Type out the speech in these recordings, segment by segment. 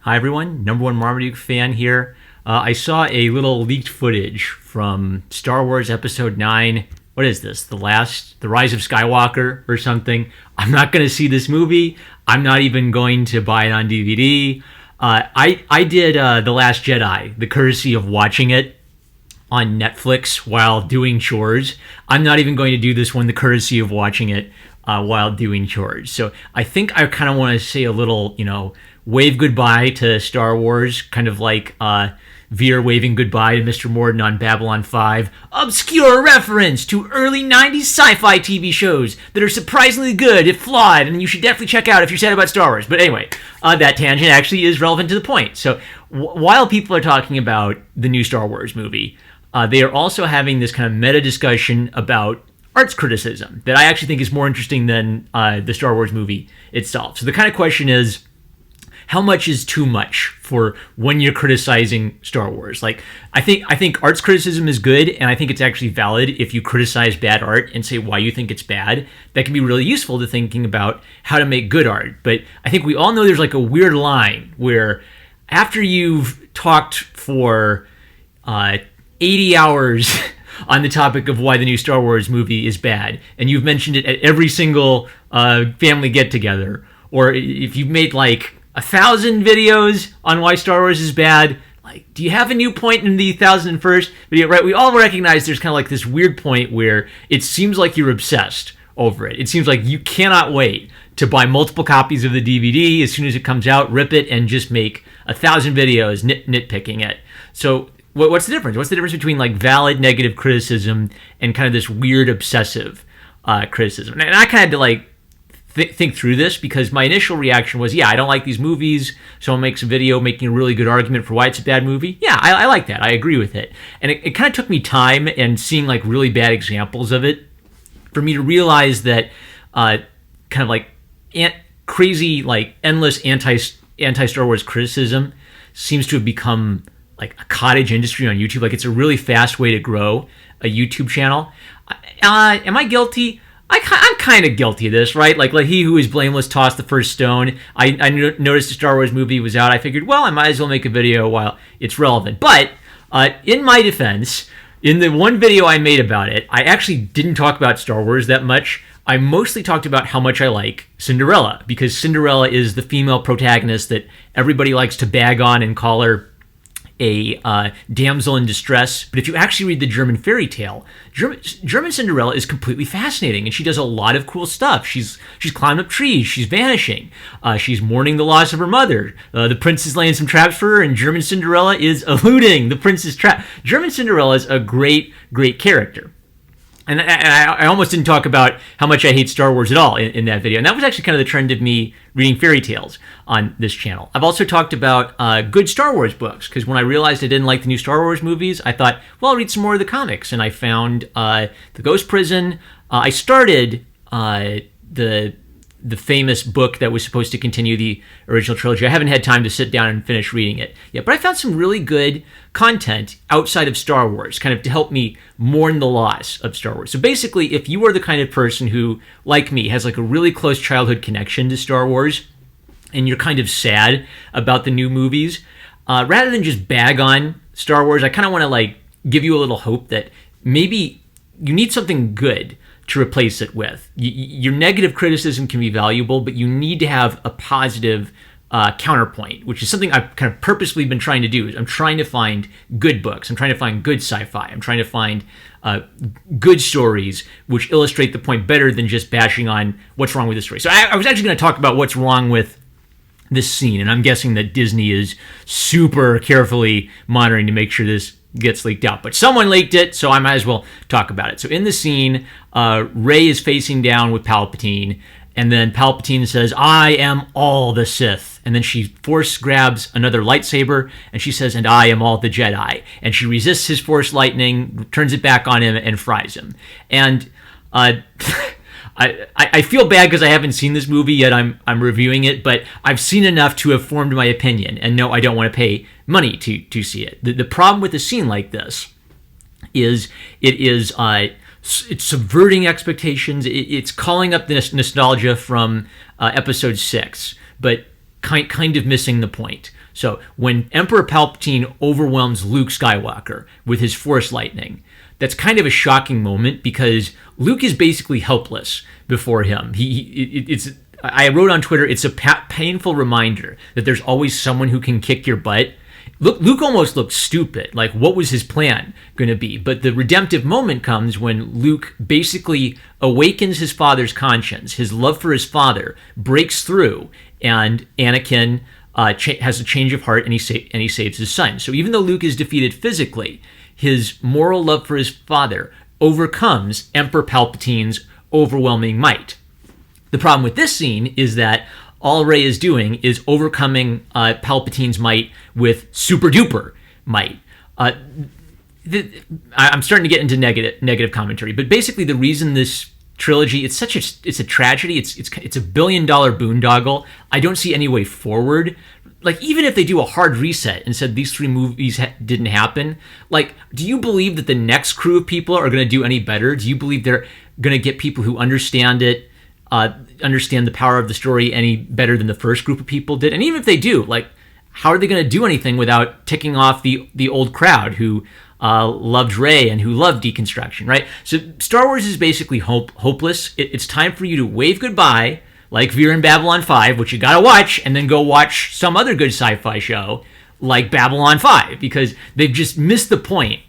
Hi everyone, number one Marmaduke fan here. I saw a little leaked footage from Star Wars Episode 9. What is this? The Rise of Skywalker or something? I'm not going to see this movie. I'm not even going to buy it on DVD. I did The Last Jedi, the courtesy of watching it on Netflix while doing chores. I'm not even going to do this one, the courtesy of watching it while doing chores. So I think I kind of want to say a little, wave goodbye to Star Wars, kind of like Veer waving goodbye to Mr. Morden on Babylon 5. Obscure reference to early 90s sci-fi TV shows that are surprisingly good if flawed, and you should definitely check out if you're sad about Star Wars. But anyway, that tangent actually is relevant to the point. So while people are talking about the new Star Wars movie, they are also having this kind of meta discussion about arts criticism that I actually think is more interesting than the Star Wars movie itself. So the kind of question is, how much is too much for when you're criticizing Star Wars? Like, I think arts criticism is good, and I think it's actually valid if you criticize bad art and say why you think it's bad. That can be really useful to thinking about how to make good art. But I think we all know there's like a weird line where after you've talked for 80 hours on the topic of why the new Star Wars movie is bad, and you've mentioned it at every single family get-together, or if you've made like 1,000 videos on why Star Wars is bad, like, do you have a new point in the 1,001st video? Right? We all recognize there's kind of like this weird point where it seems like you're obsessed over it. It seems like you cannot wait to buy multiple copies of the DVD as soon as it comes out, rip it, and just make 1,000 videos nitpicking it. So what's the difference? What's the difference between like valid negative criticism and kind of this weird obsessive criticism? And I kind of had to like think through this, because my initial reaction was, I don't like these movies. Someone makes a video making a really good argument for why it's a bad movie. Yeah, I like that. I agree with it. And it kind of took me time and seeing like really bad examples of it for me to realize that kind of like crazy, like endless anti-Star Wars criticism seems to have become like a cottage industry on YouTube. Like, it's a really fast way to grow a YouTube channel. Am I guilty? I'm kind of guilty of this, right? Like he who is blameless tossed the first stone. I noticed the Star Wars movie was out. I figured, well, I might as well make a video while it's relevant. But in my defense, in the one video I made about it, I actually didn't talk about Star Wars that much. I mostly talked about how much I like Cinderella, because Cinderella is the female protagonist that everybody likes to bag on and call her a damsel in distress. But if you actually read the German fairy tale, German Cinderella is completely fascinating, and she does a lot of cool stuff. She's climbing up trees, she's vanishing, she's mourning the loss of her mother. The prince is laying some traps for her, and German Cinderella is eluding the prince's trap. German Cinderella is a great character. And I almost didn't talk about how much I hate Star Wars at all in that video. And that was actually kind of the trend of me reading fairy tales on this channel. I've also talked about good Star Wars books, because when I realized I didn't like the new Star Wars movies, I thought, well, I'll read some more of the comics. And I found The Ghost Prison. I started the famous book that was supposed to continue the original trilogy. I haven't had time to sit down and finish reading it yet, but I found some really good content outside of Star Wars, kind of to help me mourn the loss of Star Wars. So basically, if you are the kind of person who, like me, has like a really close childhood connection to Star Wars, and you're kind of sad about the new movies, rather than just bag on Star Wars, I kind of want to like give you a little hope that maybe you need something good to replace it with. Your negative criticism can be valuable, but you need to have a positive counterpoint, which is something I've kind of purposely been trying to do. I'm trying to find good books. I'm trying to find good sci-fi. I'm trying to find good stories which illustrate the point better than just bashing on what's wrong with the story. So I was actually going to talk about what's wrong with this scene, and I'm guessing that Disney is super carefully monitoring to make sure this gets leaked out. But someone leaked it, so I might as well talk about it. So in the scene, Rey is facing down with Palpatine, and then Palpatine says, "I am all the Sith." And then she force grabs another lightsaber, and she says, "And I am all the Jedi." And she resists his force lightning, turns it back on him, and fries him. And I feel bad because I haven't seen this movie yet. I'm reviewing it, but I've seen enough to have formed my opinion. And no, I don't want to pay money to see it. The problem with a scene like this is it's subverting expectations. It's calling up the nostalgia from episode 6, but kind of missing the point. So when Emperor Palpatine overwhelms Luke Skywalker with his Force lightning, that's kind of a shocking moment because Luke is basically helpless before him. I wrote on Twitter, it's a painful reminder that there's always someone who can kick your butt. Luke almost looked stupid. Like, what was his plan going to be? But the redemptive moment comes when Luke basically awakens his father's conscience. His love for his father breaks through, and Anakin has a change of heart, and he saves his son. So even though Luke is defeated physically, his moral love for his father overcomes Emperor Palpatine's overwhelming might. The problem with this scene is that all Rey is doing is overcoming Palpatine's might with super duper might. I'm starting to get into negative commentary, but basically the reason this trilogy, it's a tragedy. It's a $1 billion boondoggle. I don't see any way forward. Like, even if they do a hard reset and said these 3 movies didn't happen, like, do you believe that the next crew of people are going to do any better? Do you believe they're going to get people who understand it, understand the power of the story any better than the first group of people did? And even if they do, like, how are they going to do anything without ticking off the old crowd who loved Rey and who loved deconstruction, right? So Star Wars is basically hopeless. It's time for you to wave goodbye, like Veer in Babylon 5, which you gotta watch, and then go watch some other good sci-fi show like Babylon 5, because they've just missed the point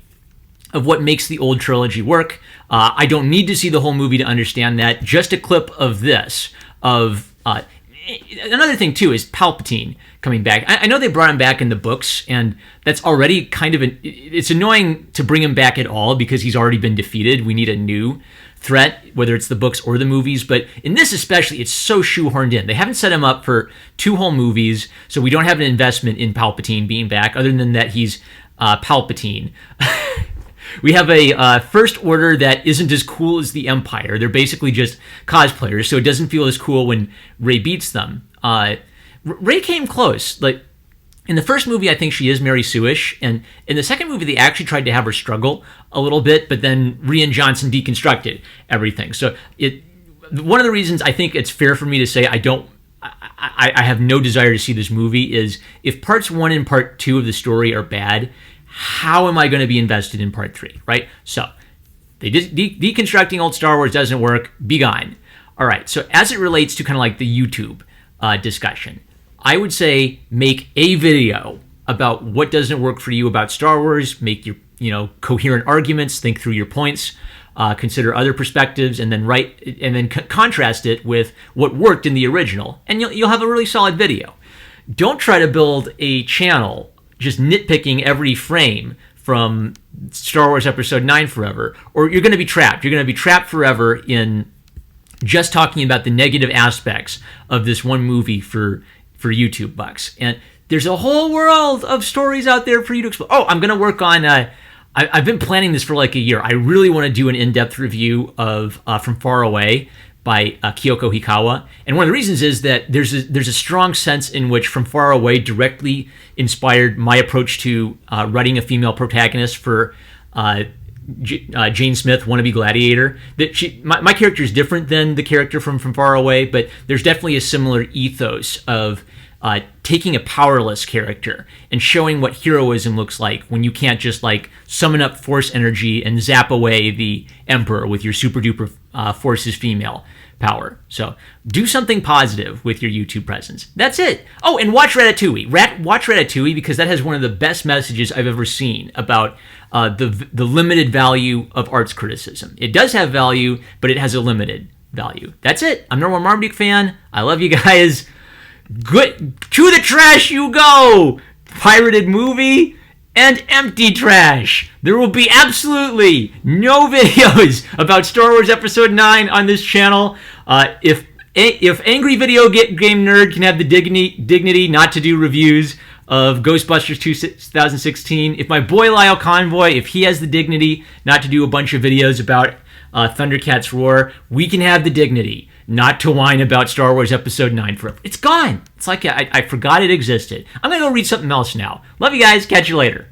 of what makes the old trilogy work. I don't need to see the whole movie to understand that. Just a clip of this. Another thing, too, is Palpatine coming back. I know they brought him back in the books, and that's already kind of it's annoying to bring him back at all because he's already been defeated. We need a new threat, whether it's the books or the movies. But in this especially, it's so shoehorned in. They haven't set him up for 2 whole movies, so we don't have an investment in Palpatine being back, other than that he's Palpatine. We have a First Order that isn't as cool as the Empire. They're basically just cosplayers, so it doesn't feel as cool when Rey beats them. Rey came close. Like, in the first movie, I think she is Mary Sue-ish, and in the second movie, they actually tried to have her struggle a little bit, but then Rian Johnson deconstructed everything. So one of the reasons I think it's fair for me to say I have no desire to see this movie is if parts 1 and part 2 of the story are bad, how am I going to be invested in part 3, right? So they deconstructing old Star Wars doesn't work. Be gone. All right. So as it relates to kind of like the YouTube discussion, I would say make a video about what doesn't work for you about Star Wars. Make your coherent arguments. Think through your points. Consider other perspectives, and then contrast it with what worked in the original, and you'll have a really solid video. Don't try to build a channel just nitpicking every frame from Star Wars Episode 9 forever, or you're going to be trapped. You're going to be trapped forever in just talking about the negative aspects of this one movie for YouTube bucks. And there's a whole world of stories out there for you to explore. Oh, I'm going to work on... I've been planning this for like a year. I really want to do an in-depth review of From Far Away by Kyoko Hikawa. And one of the reasons is that there's a strong sense in which From Far Away directly inspired my approach to writing a female protagonist for Jane Smith, Wannabe Gladiator. That my character is different than the character from Far Away, but there's definitely a similar ethos of taking a powerless character and showing what heroism looks like when you can't just like summon up force energy and zap away the Emperor with your super duper forces female power. So do something positive with your YouTube presence. That's it. Oh, and watch Ratatouille. Watch Ratatouille because that has one of the best messages I've ever seen about the limited value of arts criticism. It does have value, but it has a limited value. That's it. I'm Norman Marmaduke fan. I love you guys. Good. To the trash you go! Pirated movie and empty trash. There will be absolutely no videos about Star Wars Episode 9 on this channel. If Angry Video Game Nerd can have the dignity not to do reviews of Ghostbusters 2016, if my boy Lyle Convoy, if he has the dignity not to do a bunch of videos about Thundercats Roar, we can have the dignity not to whine about Star Wars Episode 9 forever. It's gone. It's like I forgot it existed. I'm going to go read something else now. Love you guys. Catch you later.